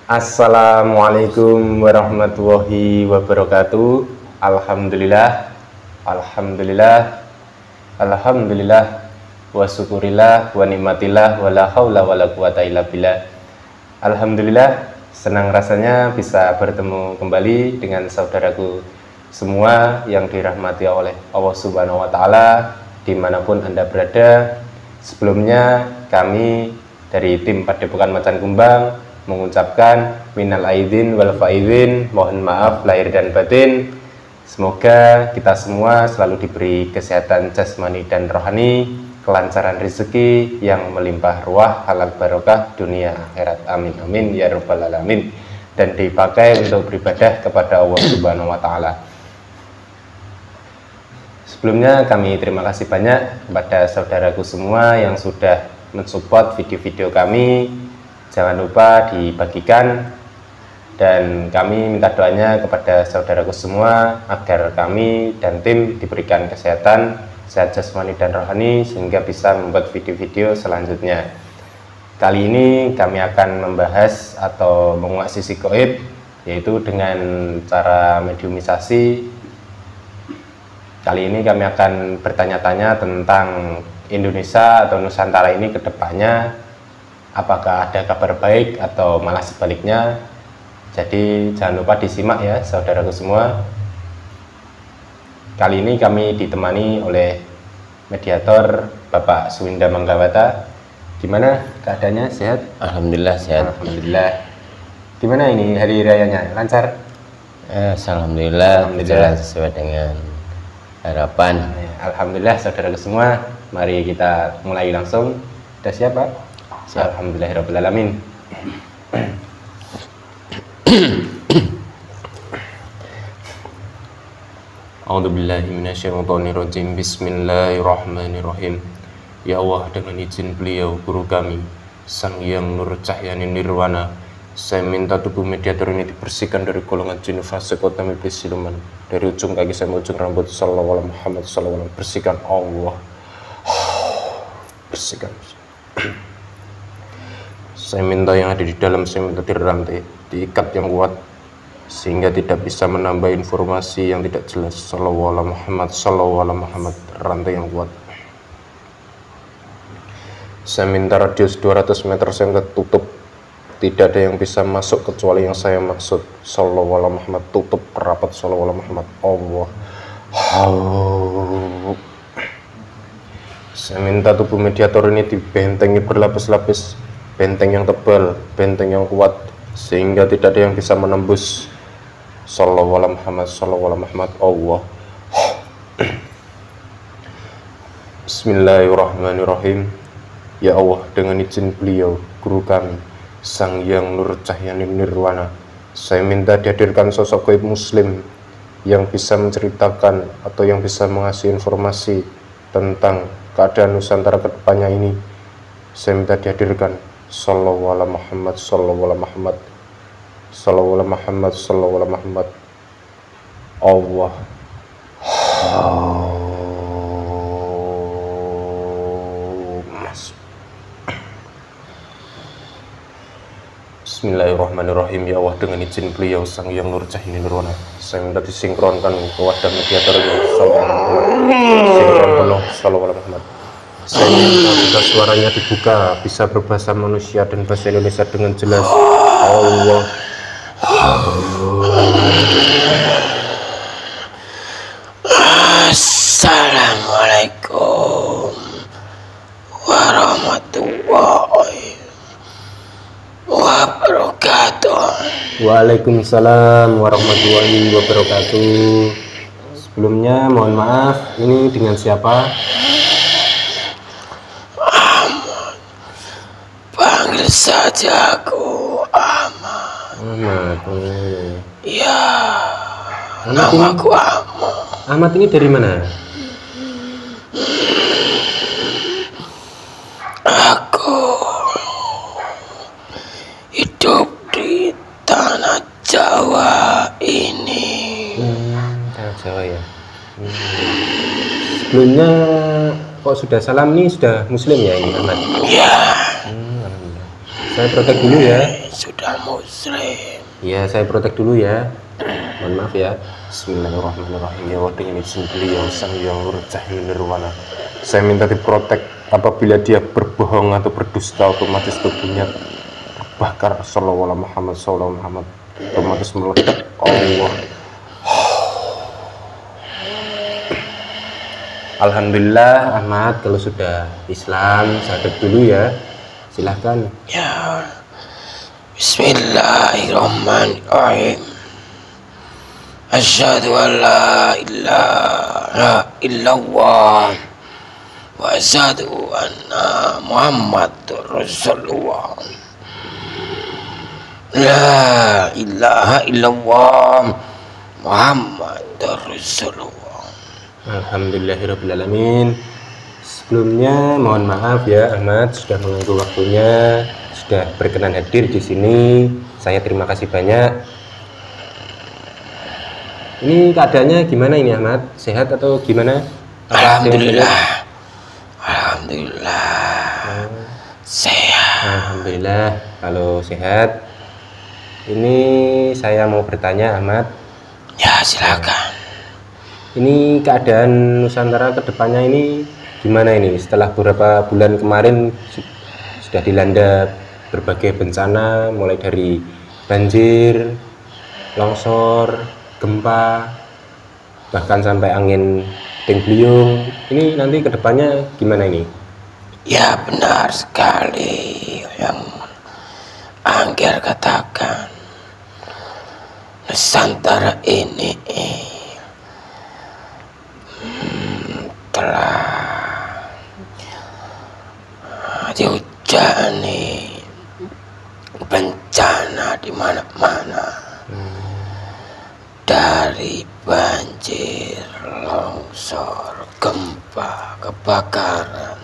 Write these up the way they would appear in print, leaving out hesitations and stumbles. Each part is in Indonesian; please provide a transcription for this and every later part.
Assalamualaikum warahmatullahi wabarakatuh. Alhamdulillah, alhamdulillah, alhamdulillah, wa syukurillah, wa nikmatillah, wa la haula wa la quwata illa billah. Alhamdulillah, senang rasanya bisa bertemu kembali dengan saudaraku semua yang dirahmati oleh Allah Subhanahu wa Ta'ala, dimanapun Anda berada. Sebelumnya, kami dari tim Padepokan Macan Kumbang mengucapkan minal aidin wal faizin, mohon maaf lahir dan batin. Semoga kita semua selalu diberi kesehatan jasmani dan rohani, kelancaran rezeki yang melimpah ruah, halal barokah dunia akhirat, amin amin ya rabbal alamin, dan dipakai untuk beribadah kepada Allah Subhanahu wa Ta'ala. Sebelumnya kami terima kasih banyak kepada saudaraku semua yang sudah mensupport video-video kami. Jangan lupa dibagikan, dan kami minta doanya kepada saudaraku semua agar kami dan tim diberikan kesehatan, sehat jasmani dan rohani sehingga bisa membuat video-video selanjutnya. Kali ini kami akan membahas atau menguak sisi gaib, yaitu dengan cara mediumisasi. Kali ini kami akan bertanya-tanya tentang Indonesia atau Nusantara ini ke depannya, apakah ada kabar baik atau malah sebaliknya. Jadi jangan lupa disimak ya saudaraku semua. Kali ini kami ditemani oleh mediator Bapak Suwinda Manggawata. Gimana keadaannya, sehat? Alhamdulillah sehat. Alhamdulillah. Gimana ini hari rayanya, lancar? Alhamdulillah berjalan sesuai dengan harapan. Alhamdulillah saudaraku semua. Mari kita mulai langsung. Sudah siap, Pak? Siap. Alhamdulillahirabbil alamin. A'udzubillahi minasyaitonirrajim. Bismillahirrahmanirrahim. Ya Allah, dengan izin beliau guru kami Sang Hyang Nur Cahyani Nirwana, saya minta tubuh mediator ini dibersihkan dari golongan jin fasik kotam iblis siluman, dari ujung kaki sampai ujung rambut. Sallallahu alaihi Muhammad sallallahu alaihi. Bersihkan Allah, bersihkan. Saya minta yang ada di dalam, saya minta dirantai, diikat yang kuat sehingga tidak bisa menambah informasi yang tidak jelas. Sallallahu alaihi Muhammad sallallahu alaihi Muhammad, rantai yang kuat. Saya minta radius 200 meter saya minta tutup, tidak ada yang bisa masuk kecuali yang saya maksud. Sallallahu alaihi Muhammad, tutup rapat. Sallallahu alaihi Muhammad. Allah. Saya minta tubuh mediator ini dibentengi berlapis-lapis, benteng yang tebal, benteng yang kuat sehingga tidak ada yang bisa menembus. Sallallahu alaihi Muhammad sallallahu alaihi Muhammad. Allah. Bismillahirrahmanirrahim. Ya Allah, dengan izin beliau guru kami Sang Hyang Nur Cahyani Nirwana, saya minta dihadirkan sosok gaib muslim yang bisa menceritakan atau yang bisa mengasih informasi tentang keadaan Nusantara ke depannya ini. Saya minta dihadirkan. Sallallahu alaihi Muhammad sallallahu alaihi Muhammad sallallahu alaihi Muhammad sallallahu alaihi Muhammad. Allah. Bismillahirrahmanirrahim. Ya Allah, dengan izin beliau Sang Hyang Nur Cahyani Nirwana, saya minta disinkronkan ke wadah mediator yang sallallahu alaihi Muhammad. Saya minta jika suaranya dibuka bisa berbahasa manusia dan bahasa Indonesia dengan jelas. Allah. Assalamualaikum warahmatullahi wabarakatuh. Waalaikumsalam warahmatullahi wabarakatuh. Sebelumnya mohon maaf, ini dengan siapa? Panggil saja aku Ahmad. Ahmad. Ya, namaku Ahmad. Ahmad ini dari mana? Aku hidup di tanah Jawa ini. Tanah Jawa ya. Sebelumnya kok sudah salam nih, sudah muslim ya ini Ahmad? Ya, Alhamdulillah. Saya praktek dulu ya. sudah. dan Muslim. Ya, saya protek dulu ya. Mohon maaf ya. Bismillahirrahmanirrahim. Ya wadih ini beliau sang yang urcah nirwana. Saya minta diprotek apabila dia berbohong atau berdusta, otomatis tubuhnya terbakar. Sallallahu Muhammad sallallahu Muhammad, otomatis meledak. Allah. Alhamdulillah Ahmad, kalau sudah Islam syahadat dulu ya. Silahkan. Ya. Bismillahirrahmanirrahim. Asyhadu an la ilaha illallah wa asyhadu anna Muhammadur Rasulullah. La ilaha illallah Muhammadur Rasulullah. Alhamdulillahirrahmanirrahim. Sebelumnya mohon maaf ya Ahmad, sudah mengganggu waktunya, sudah berkenan hadir di sini. Saya terima kasih banyak. Ini keadaannya gimana ini Ahmad? Sehat atau gimana? Alhamdulillah. Alhamdulillah. Sehat. Alhamdulillah kalau sehat. Ini saya mau bertanya Ahmad. Ya, silakan. Ini keadaan Nusantara kedepannya ini gimana ini? Setelah beberapa bulan kemarin sudah dilanda berbagai bencana, mulai dari banjir, longsor, gempa, bahkan sampai angin puting beliung. Ini nanti kedepannya gimana ini? Ya, benar sekali yang Angger katakan. Nusantara ini telah dihujani bencana di mana-mana, dari banjir, longsor, gempa, kebakaran,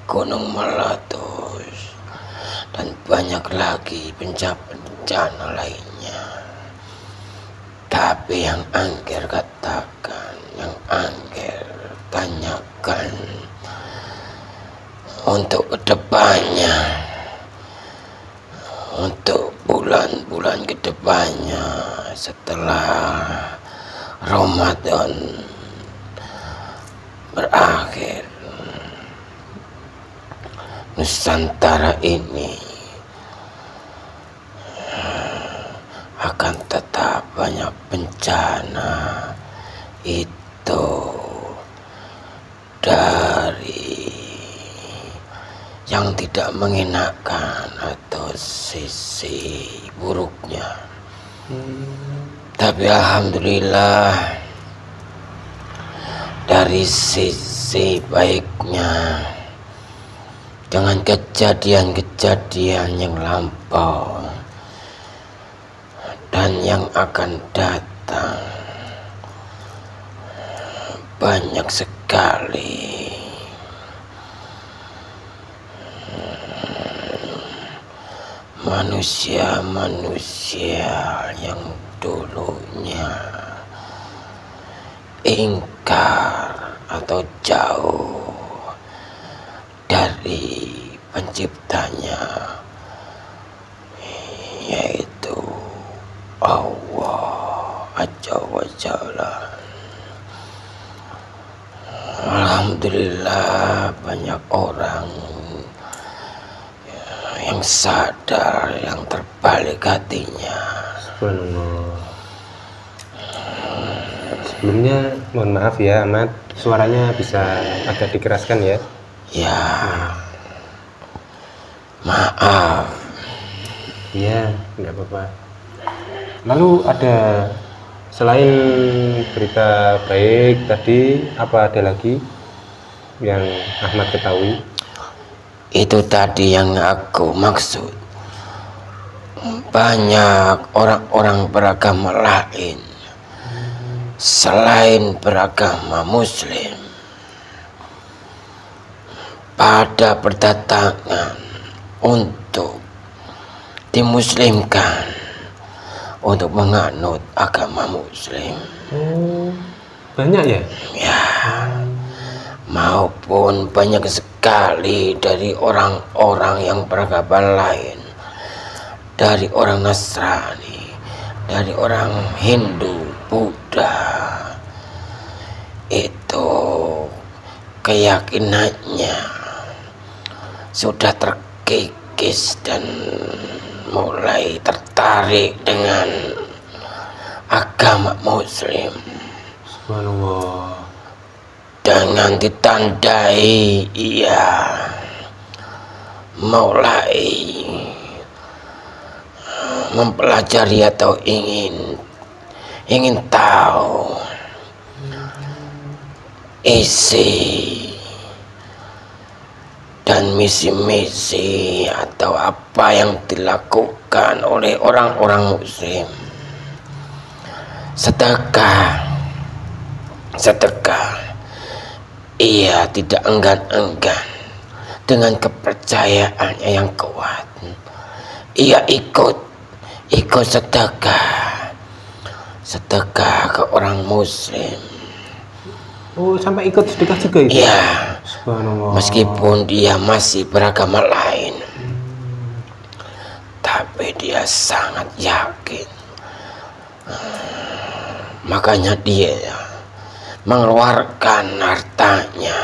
gunung meletus, dan banyak lagi bencana lainnya. Tapi yang Angger katakan, yang Angger tanyakan untuk kedepannya, untuk bulan-bulan kedepannya setelah Ramadan berakhir, Nusantara ini akan tetap banyak bencana, itu dari yang tidak mengenakan atau sisi buruknya. Tapi alhamdulillah dari sisi baiknya, dengan kejadian-kejadian yang lampau dan yang akan datang, banyak sekali manusia-manusia yang dulunya ingkar atau jauh dari penciptanya, yaitu Allah Azza wa Jalla. Alhamdulillah banyak orang yang sadar, yang terbalik hatinya. Subhanallah. Sebelumnya mohon maaf ya Ahmad, suaranya bisa agak dikeraskan ya. Ya, maaf. Iya, nggak apa-apa. Lalu ada selain berita baik tadi, apa ada lagi yang Ahmad ketahui? Itu tadi yang aku maksud. Banyak orang-orang beragama lain selain beragama Muslim pada berdatangan untuk dimuslimkan, untuk menganut agama Muslim. Banyak ya? Ya, maupun banyak sekali dari orang-orang yang beragama lain dari orang Nasrani, dari orang Hindu, Buddha, itu keyakinannya sudah terkikis dan mulai tertarik dengan agama Muslim. Subhanallah. Dengan ditandai ia mulai mempelajari atau ingin tahu isi dan misi-misi atau apa yang dilakukan oleh orang-orang Muslim. Sedekah, ia tidak enggan-enggan dengan kepercayaannya yang kuat. Ia ikut sedekah ke orang Muslim. Oh, sampai ikut sedekah juga itu? Iya. Subhanallah. Meskipun dia masih beragama lain, tapi dia sangat yakin. Makanya dia mengeluarkan hartanya,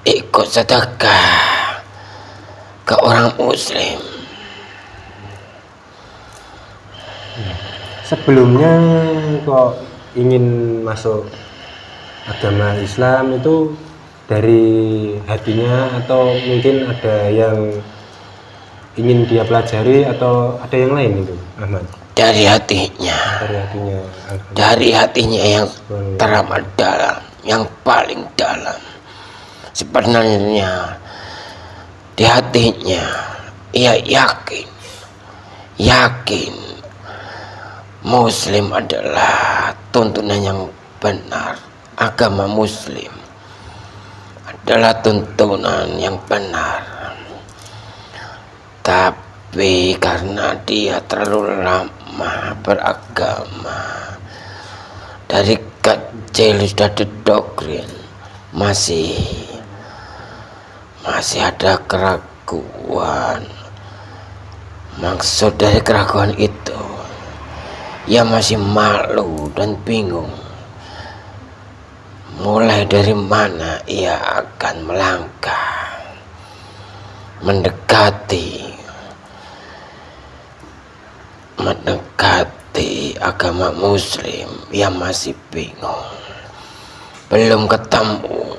ikut sedekah ke orang Muslim. Sebelumnya kok ingin masuk agama Islam itu dari hatinya, atau mungkin ada yang ingin dia pelajari, atau ada yang lain itu, Ahmad? Dari hatinya. Dari hatinya yang teramat dalam, yang paling dalam. Sebenarnya di hatinya ia yakin Muslim adalah tuntunan yang benar. Agama Muslim adalah tuntunan yang benar. Tapi karena dia terlalu lama beragama, dari kecil sudah didoktrin, masih ada keraguan. Maksud dari keraguan itu, ia masih malu dan bingung mulai dari mana ia akan melangkah mendekati agama Muslim. Ia masih bingung, belum ketemu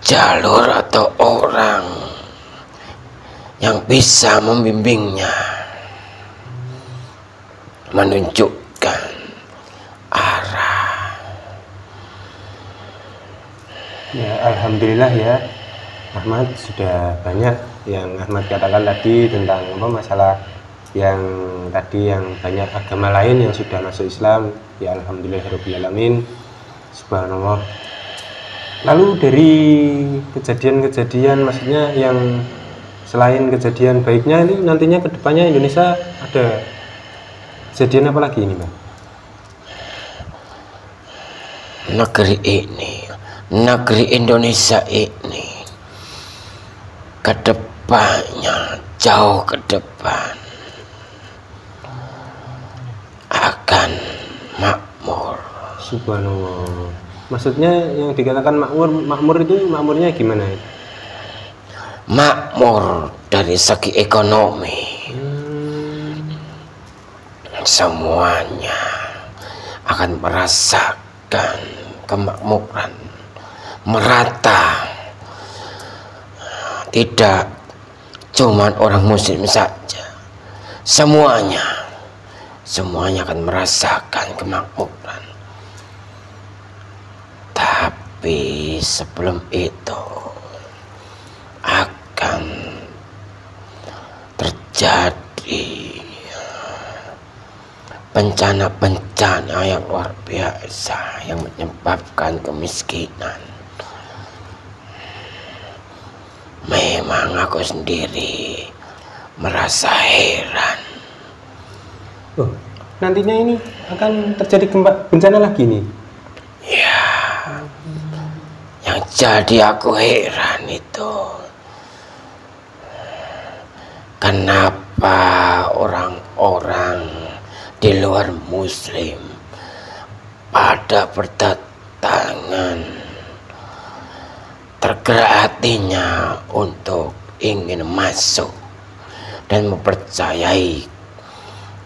jalur atau orang yang bisa membimbingnya, menunjukkan arah. Ya, alhamdulillah ya, Ahmad, sudah banyak yang Ahmad katakan tadi tentang masalah yang tadi, yang banyak agama lain yang sudah masuk Islam. Ya alhamdulillahirabbil alamin. Subhanallah. Lalu dari kejadian-kejadian, maksudnya yang selain kejadian baiknya ini, nantinya kedepannya Indonesia ada kejadian apa lagi ini, Bang? Negeri Indonesia ini kedepannya, jauh ke depan, akan makmur. Subhanallah. Maksudnya yang dikatakan makmur itu makmurnya gimana itu? Makmur dari segi ekonomi. Semuanya akan merasakan kemakmuran merata. Tidak cuman orang Muslim saja, semuanya akan merasakan kemakmuran. Tapi sebelum itu akan terjadi bencana-bencana yang luar biasa yang menyebabkan kemiskinan. Memang aku sendiri merasa heran. Oh, nantinya ini akan terjadi bencana lagi nih? Ya, yang jadi aku heran itu kenapa orang-orang di luar muslim pada berdatangan tergerak hatinya untuk ingin masuk dan mempercayai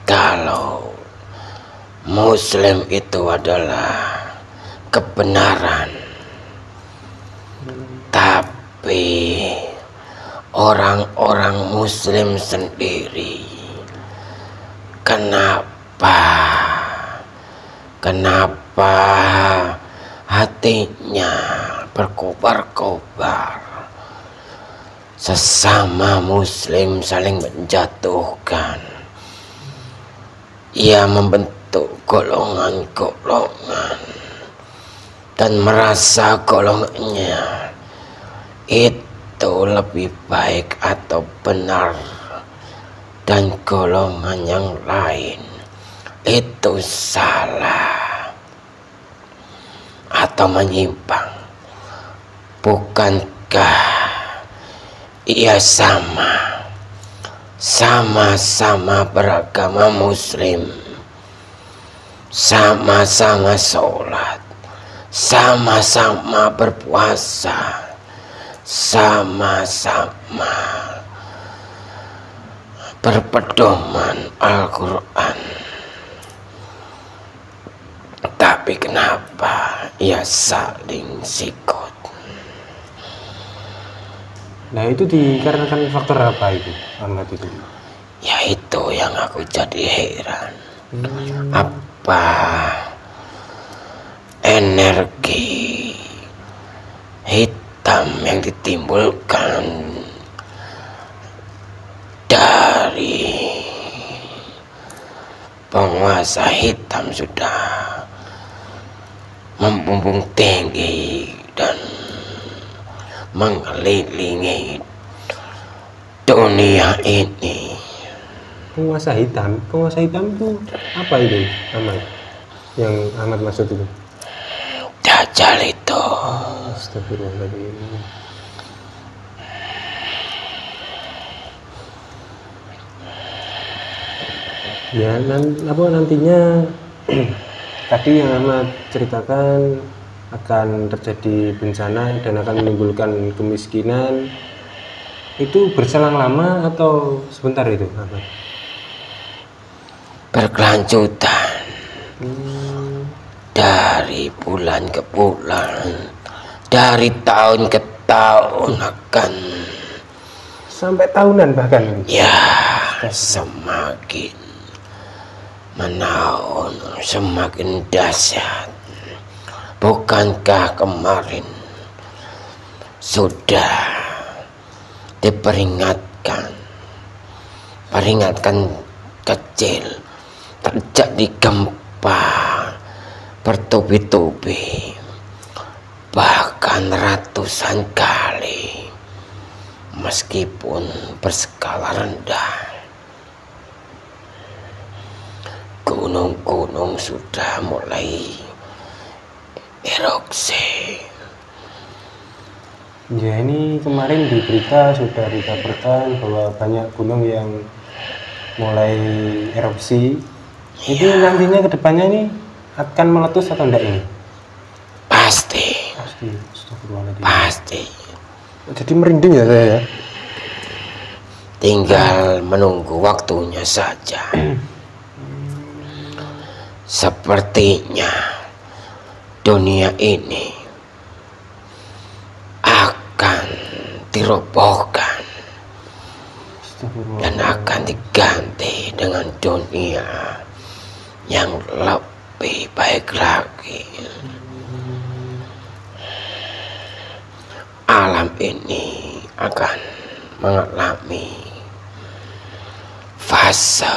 kalau muslim itu adalah kebenaran, tapi orang-orang muslim sendiri kenapa hatinya berkobar-kobar, sesama muslim saling menjatuhkan, ia membentuk golongan-golongan dan merasa golongannya itu lebih baik atau benar dan golongan yang lain itu salah atau menyimpang. Bukankah ia sama-sama beragama muslim, sama-sama sholat, sama-sama berpuasa, sama-sama berpedoman Al-Quran, tapi kenapa ia saling sikut? Nah itu dikarenakan faktor apa itu, Ahmad itu? Ya itu yang aku jadi heran. Apa energi hitam yang ditimbulkan dari penguasa hitam sudah membumbung tinggi dan mengelilingi dunia ini. Penguasa hitam itu apa itu, Ahmad? Yang Ahmad maksud itu? Dajjal itu. Astagfirullahaladzim. Ya, nantinya tadi yang Ahmad ceritakan akan terjadi bencana dan akan menimbulkan kemiskinan, itu berselang lama atau sebentar itu, Ahmad? Berkelanjutan dari bulan ke bulan, dari tahun ke tahun, akan sampai tahunan bahkan. Ya, semakin menaun, semakin dahsyat. Bukankah kemarin sudah diperingatkan, peringatan kecil, terjadi gempa bertubi-tubi, bahkan ratusan kali, meskipun berskala rendah. Gunung-gunung sudah mulai erupsi. Ya, ini kemarin di berita sudah dikabarkan bahwa banyak gunung yang mulai erupsi. Itu nantinya kedepannya ini akan meletus atau enggak ini? Pasti. Astagfirullahaladzim. Pasti. Jadi merinding ya saya ya. Tinggal menunggu waktunya saja. Sepertinya dunia ini akan dirobohkan dan akan diganti dengan dunia yang lebih baik lagi. Alam ini akan mengalami fase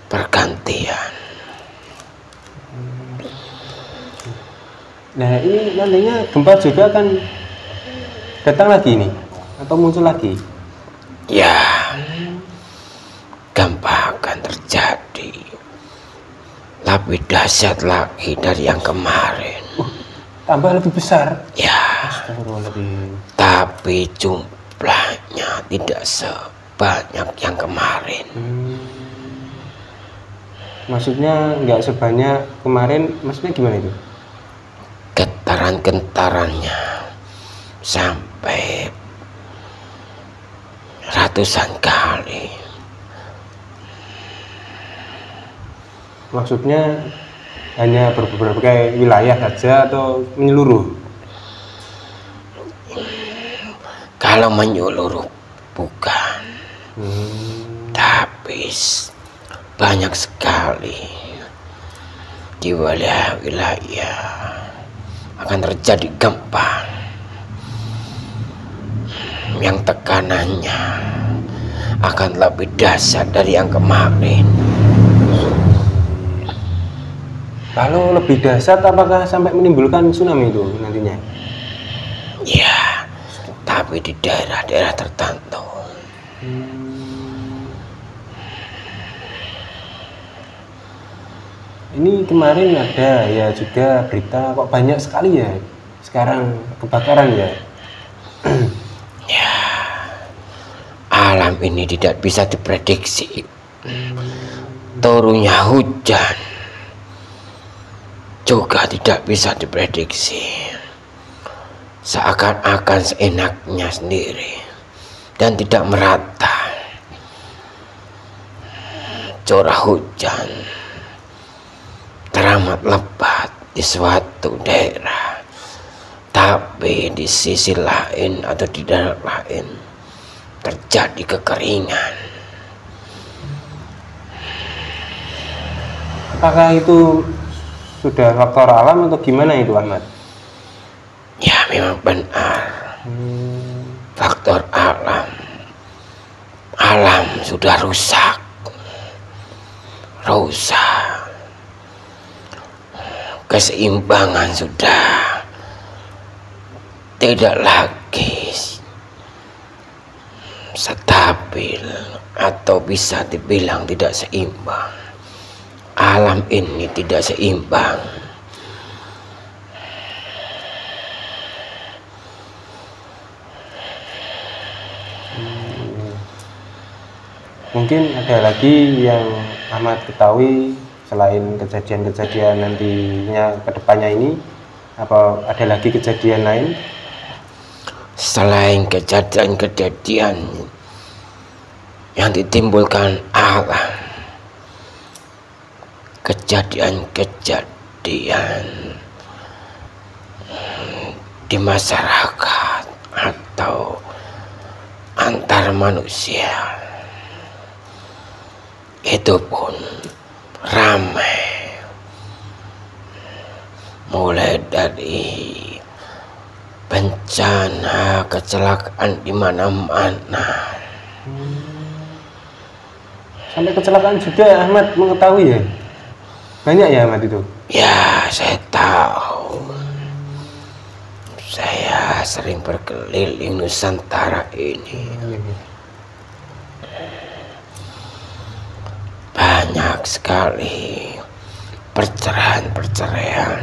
pergantian. Nah, ini nantinya gempa juga akan datang lagi nih atau muncul lagi? Ya, gempa akan terjadi lebih dahsyat lagi dari yang kemarin. Tambah lebih besar. Ya, Astagfirullahaladzim. tapi jumlahnya tidak sebanyak yang kemarin. Maksudnya nggak sebanyak kemarin, maksudnya gimana itu? Getaran-getarannya sampai ratusan kali. Maksudnya hanya beberapa wilayah saja atau menyeluruh? Kalau menyeluruh bukan, tapi banyak sekali di wilayah-wilayah akan terjadi gempa yang tekanannya akan lebih dahsyat dari yang kemarin. Kalau lebih dahsyat, apakah sampai menimbulkan tsunami itu nantinya? Ya, tapi di daerah-daerah tertentu. Ini kemarin ada ya juga berita kok banyak sekali ya sekarang kebakaran ya. Ya, alam ini tidak bisa diprediksi. Turunnya hujan juga tidak bisa diprediksi. Seakan-akan seenaknya sendiri dan tidak merata. Curah hujan teramat lebat di suatu daerah, tapi di sisi lain atau di daerah lain terjadi kekeringan. Apakah itu sudah faktor alam atau gimana itu, Ahmad? Ya, memang benar. Faktor alam. Alam sudah rusak. Keseimbangan sudah tidak lagi stabil atau bisa dibilang tidak seimbang. Alam ini tidak seimbang. Mungkin ada lagi yang Ahmad ketahui selain kejadian-kejadian nantinya kedepannya ini, apa ada lagi kejadian lain? Selain kejadian-kejadian yang ditimbulkan alam, kejadian-kejadian di masyarakat atau antar manusia itu pun ramai, mulai dari bencana kecelakaan di mana-mana. Sampai kecelakaan juga Ahmad mengetahui ya? Banyak ya Ahmad itu? Ya, saya tahu. Saya sering berkeliling Nusantara ini. Banyak sekali perceraian-perceraian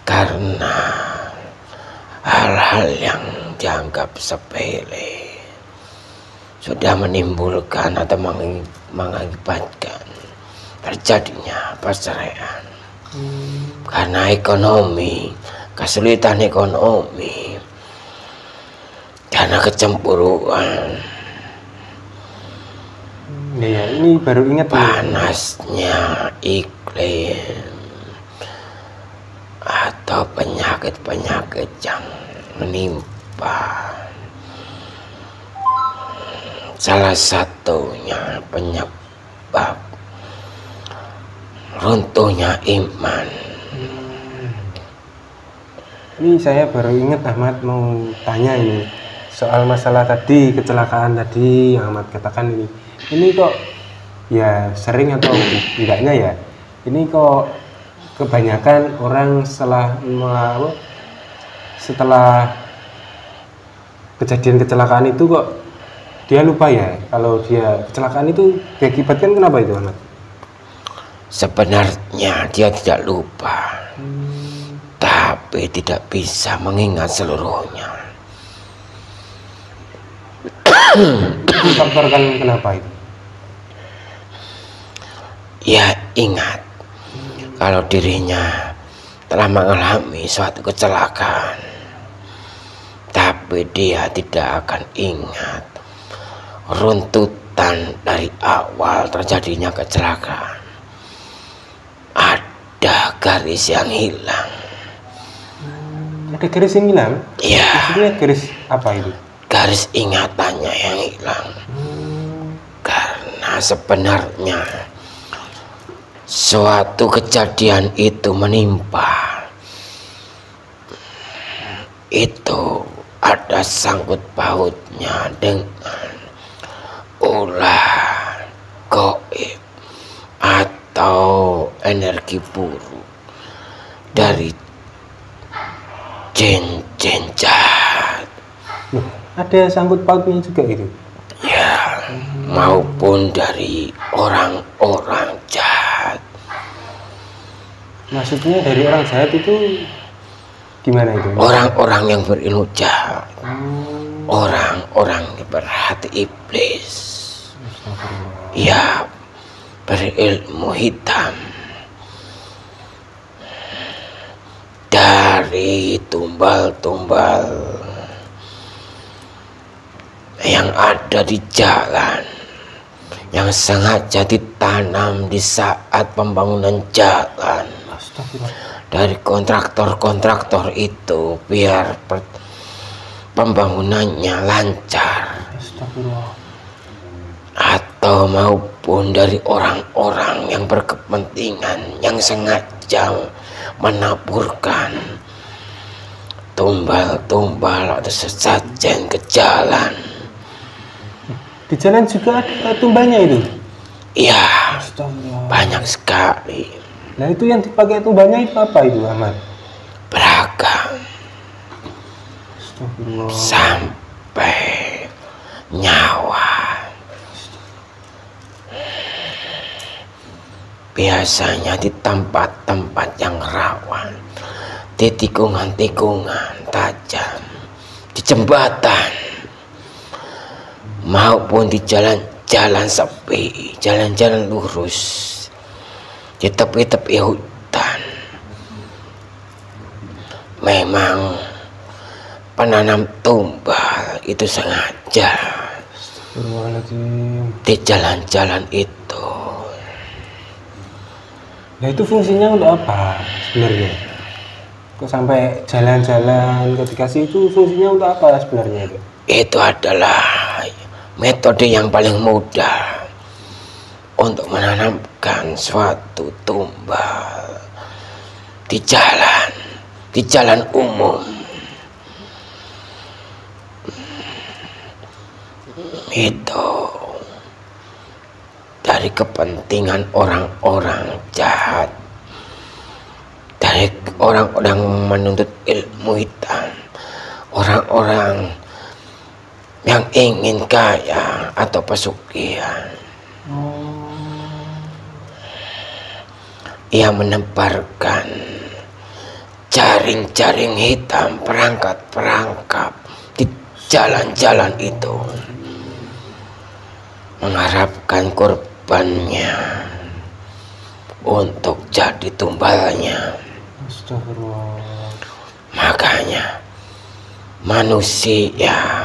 karena hal-hal yang dianggap sepele sudah menimbulkan atau mengakibatkan terjadinya perceraian karena ekonomi, kesulitan ekonomi, karena kecemburuan. Ya, ini baru ingat panasnya iklim atau penyakit-penyakit yang menimpa. Salah satunya penyebab runtuhnya iman. Ini saya baru ingat Ahmad mau tanya ini soal masalah tadi, kecelakaan tadi yang Ahmad katakan ini. Ini kok ya sering atau enggaknya ya, ini kok kebanyakan orang setelah kejadian kecelakaan itu kok dia lupa ya kalau dia kecelakaan itu diakibatkan kenapa itu Ahmad? Sebenarnya dia tidak lupa, tapi tapi tidak bisa mengingat seluruhnya. Faktorkan kenapa itu? Ya ingat kalau dirinya telah mengalami suatu kecelakaan, tapi dia tidak akan ingat runtutan dari awal terjadinya kecelakaan. Ada garis yang hilang. Ada garis yang hilang? Ya. Maksudnya garis apa itu? Garis ingatannya yang hilang. Karena sebenarnya suatu kejadian itu menimpa. Itu ada sangkut pautnya dengan ulah gaib atau energi buruk dari jin-jin jahat. Ada sangkut pautnya juga itu? Ya, maupun dari orang-orang jahat. Maksudnya dari orang jahat itu gimana itu? Orang-orang yang berilmu jahat. Orang-orang yang berhati iblis. Ya, berilmu hitam. Dari tumbal-tumbal yang ada di jalan, yang sengaja ditanam di saat pembangunan jalan dari kontraktor-kontraktor itu biar pembangunannya lancar, atau maupun dari orang-orang yang berkepentingan yang sengaja menaburkan tumbal-tumbal atau sesajen ke jalan. Di jalan juga ada tumbanya itu? Iya, banyak sekali. Nah itu yang dipakai tumbanya itu apa itu, Ahmad? Beragam. Sampai nyawa. Biasanya di tempat-tempat yang rawan, di tikungan-tikungan tajam, di jembatan, maupun di jalan-jalan sepi, jalan-jalan lurus, di tepi-tepi hutan. Memang penanam tumbal itu sengaja di jalan-jalan itu. Nah itu fungsinya untuk apa sebenarnya? Kok sampai jalan-jalan ketika itu fungsinya untuk apa sebenarnya itu? Itu adalah metode yang paling mudah untuk menanamkan suatu tumbal di jalan umum. Itu dari kepentingan orang-orang jahat, dari orang-orang menuntut ilmu hitam, orang-orang yang ingin kaya atau pesugihan. Ia menebarkan jaring-jaring hitam, perangkap-perangkap di jalan-jalan itu, mengharapkan korbannya untuk jadi tumbalnya. Makanya manusia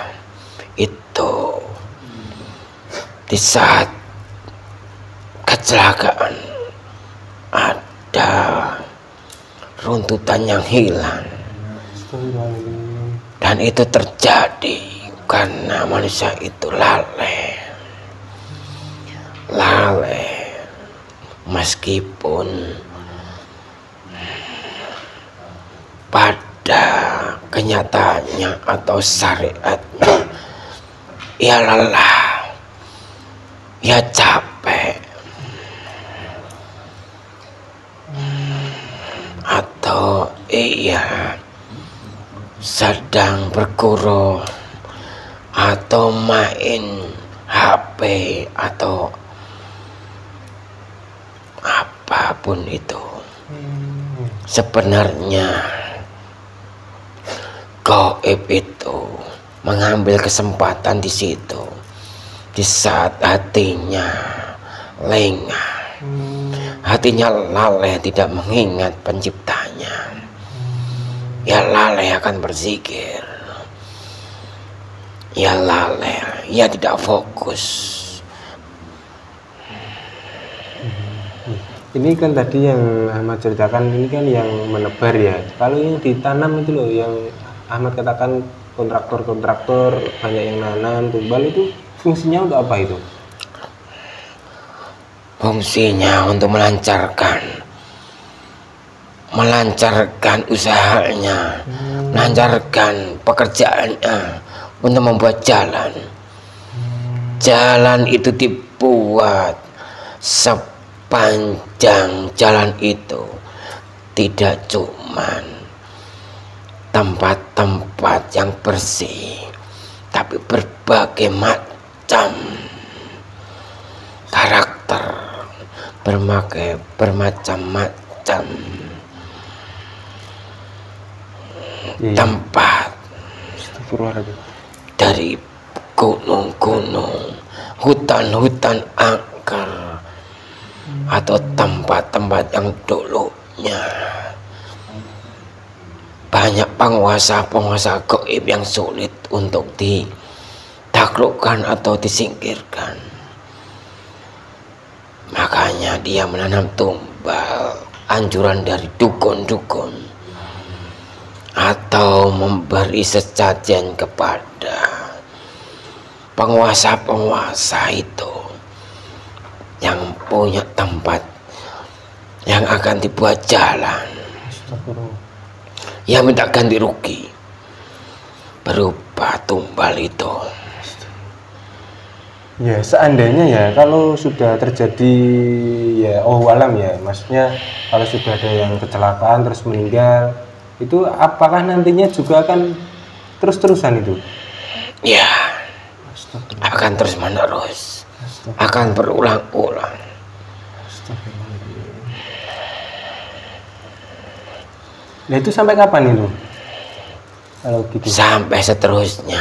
itu di saat kecelakaan ada runtutan yang hilang, dan itu terjadi karena manusia itu lalai meskipun pada kenyataannya atau syariatnya ia lelah, ia capek, atau ia sedang berguru atau main HP atau apapun itu. Sebenarnya Gaib itu mengambil kesempatan di situ, di saat hatinya lengah, hatinya lalai tidak mengingat penciptanya. Ya lalai akan berzikir, ya lalai, ya tidak fokus. Ini kan tadi yang Ahmad ceritakan ini kan yang menebar ya. Kalau yang ditanam itu loh, yang Ahmad katakan kontraktor banyak yang nanam tumbal, itu fungsinya untuk apa itu? Fungsinya untuk melancarkan usahanya, melancarkan pekerjaannya, untuk membuat jalan. Jalan itu dibuat sepanjang jalan itu tidak cuman tempat-tempat yang bersih, tapi berbagai macam karakter, bermacam-macam tempat, dari gunung-gunung, hutan-hutan angker, atau tempat-tempat yang dulunya banyak penguasa-penguasa gaib yang sulit untuk ditaklukkan atau disingkirkan. Makanya dia menanam tumbal, anjuran dari dukun-dukun, atau memberi sesajen kepada penguasa-penguasa itu yang punya tempat yang akan dibuat jalan, yang minta ganti rugi berupa tumbal itu. Ya seandainya ya kalau sudah terjadi ya alam ya, maksudnya kalau sudah ada yang kecelakaan terus meninggal, itu apakah nantinya juga akan terus-terusan itu? Ya, akan terus menerus, akan berulang-ulang. Nah itu sampai kapan itu? Kalau gitu sampai seterusnya,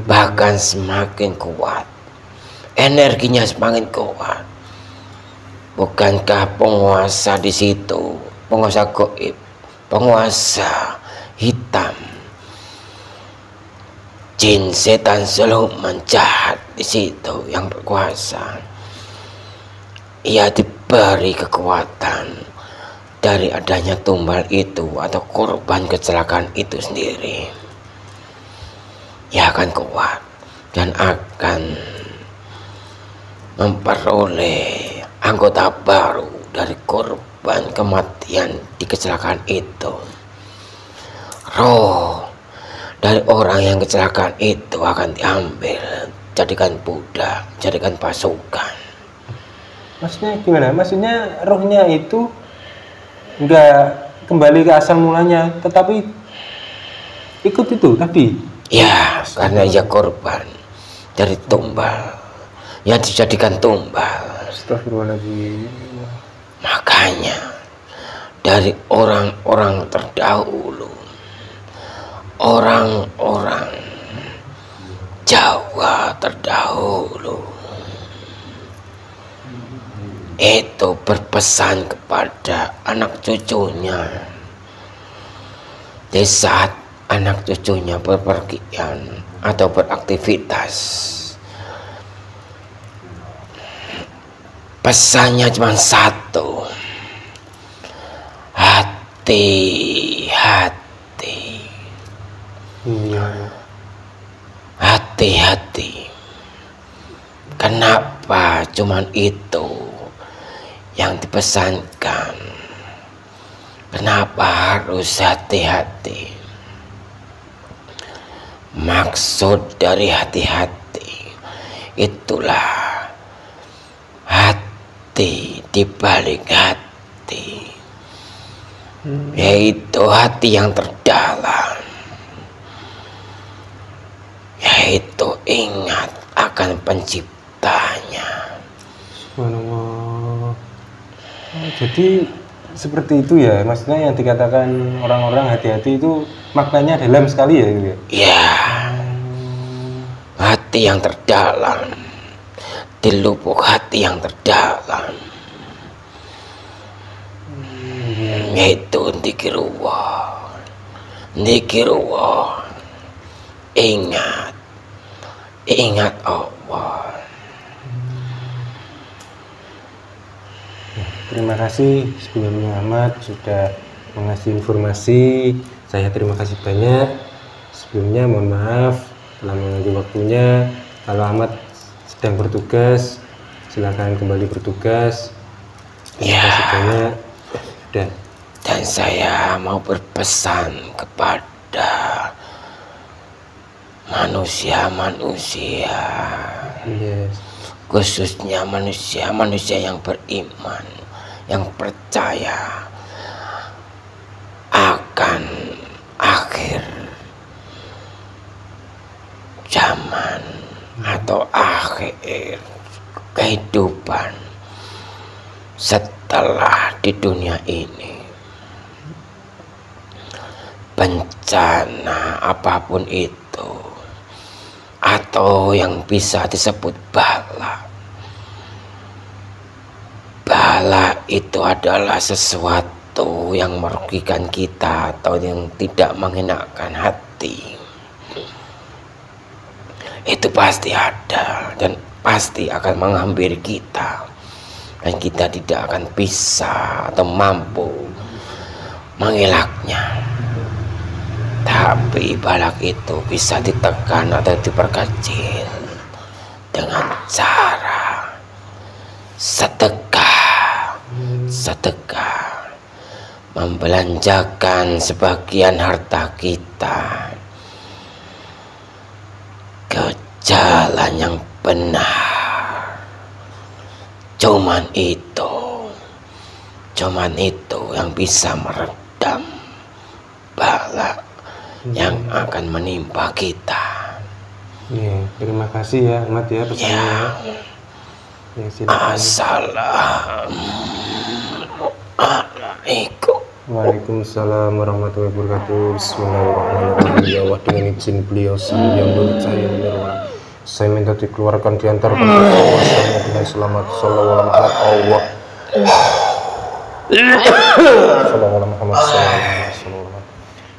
bahkan semakin kuat, energinya semakin kuat. Bukankah penguasa di situ, penguasa gaib, penguasa hitam, jin, setan, siluman jahat di situ yang berkuasa? Ia diberi kekuatan dari adanya tumbal itu atau korban kecelakaan itu sendiri. Ia akan kuat dan akan memperoleh anggota baru dari korban kematian di kecelakaan itu. Roh dari orang yang kecelakaan itu akan diambil, jadikan budak, jadikan pasukan. Maksudnya gimana? Maksudnya rohnya itu enggak kembali ke asal mulanya, tetapi ikut itu tadi. Ya, karena ia korban dari tumbal, yang dijadikan tumbal. Astagfirullahaladzim. Makanya dari orang-orang terdahulu, orang-orang Jawa terdahulu, itu berpesan kepada anak cucunya di saat anak cucunya berpergian atau beraktivitas. Pesannya cuma satu: hati-hati. Hati-hati. Kenapa cuman itu yang dipesankan? Kenapa harus hati-hati? Maksud dari hati-hati itulah hati di balik hati, yaitu hati yang terdalam, yaitu ingat akan penciptanya. Subhanallah. Jadi seperti itu ya, maksudnya yang dikatakan orang-orang hati-hati itu maknanya dalam sekali ya gitu ya? Ya, hati yang terdalam, di lubuk hati yang terdalam, yaitu dzikirullah. Dzikirullah, ingat Allah. Terima kasih sebelumnya Ahmad sudah mengasih informasi. Saya terima kasih banyak. Sebelumnya mohon maaf telah mengambil waktunya. Kalau Ahmad sedang bertugas, silakan kembali bertugas. Terima kasih banyak. Sudah. Dan saya mau berpesan kepada manusia-manusia, Yes. khususnya manusia-manusia yang beriman, yang percaya akan akhir zaman atau akhir kehidupan setelah di dunia ini. Bencana apapun itu, atau yang bisa disebut bala. Bala itu adalah sesuatu yang merugikan kita atau yang tidak mengenakan hati. Itu pasti ada dan pasti akan menghampiri kita, dan kita tidak akan bisa atau mampu mengelaknya. Tapi balak itu bisa ditekan atau diperkecil dengan cara sedekah, membelanjakan sebagian harta kita ke jalan yang benar. Cuman itu yang bisa meredam bala yang akan menimpa kita. Ya, terima kasih ya Ahmad ya pesannya. Ya, silakan. Assalamualaikum. Waalaikumsalam warahmatullahi wabarakatuh. Bismillahirrahmanirrahim. Ya Allah, dengan izin beliau yang bercahaya nirwana, saya minta dikeluarkan di antara Allah. Saya dengan selamat. Sallallahu alaihi Allah. Sallallahu alaihi wasallam.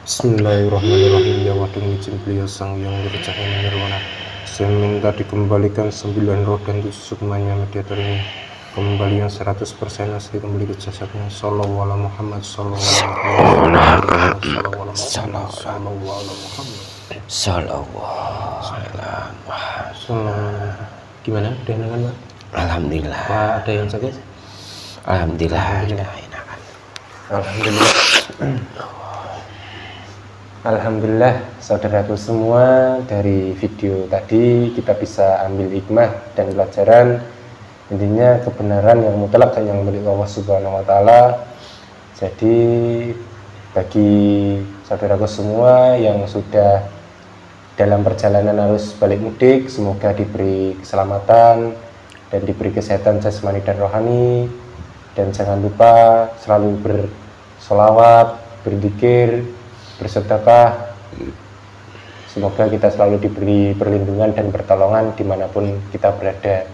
Bismillahirrahmanirrahim. Ya Allah, dengan izin beliau sang yang bercahaya nirwana, saya minta dikembalikan 9 roh dan 7 sukmanya mediator ini, kembalian 100% asli kembali ke jasadnya. Sallallahu alaihi Muhammad. Sallallahu Gimana? Udah enakan Pak? Alhamdulillah. Pak, ada yang sakit? Alhamdulillah. Alhamdulillah. Alhamdulillah, saudaraku semua, dari video tadi kita bisa ambil hikmah dan pelajaran. Intinya kebenaran yang mutlak dan yang milik Allah Subhanahu wa taala. Jadi bagi saudaraku semua yang sudah dalam perjalanan arus balik mudik, semoga diberi keselamatan dan diberi kesehatan jasmani dan rohani. Dan jangan lupa selalu bersolawat, berzikir, bersedekah. Semoga kita selalu diberi perlindungan dan pertolongan dimanapun kita berada.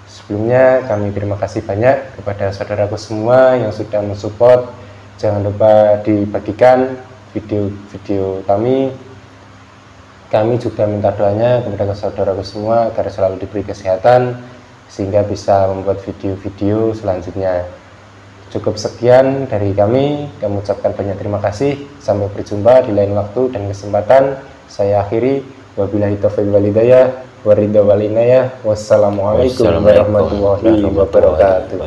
Sebelumnya kami terima kasih banyak kepada saudaraku semua yang sudah mensupport. Jangan lupa dibagikan video-video kami. Kami juga minta doanya kepada saudaraku semua agar selalu diberi kesehatan sehingga bisa membuat video-video selanjutnya. Cukup sekian dari kami. Kami ucapkan banyak terima kasih. Sampai berjumpa di lain waktu dan kesempatan. Saya akhiri. Wabillahi taufiq wal hidayah. Waridha wal inayah. Wassalamualaikum warahmatullahi wabarakatuh.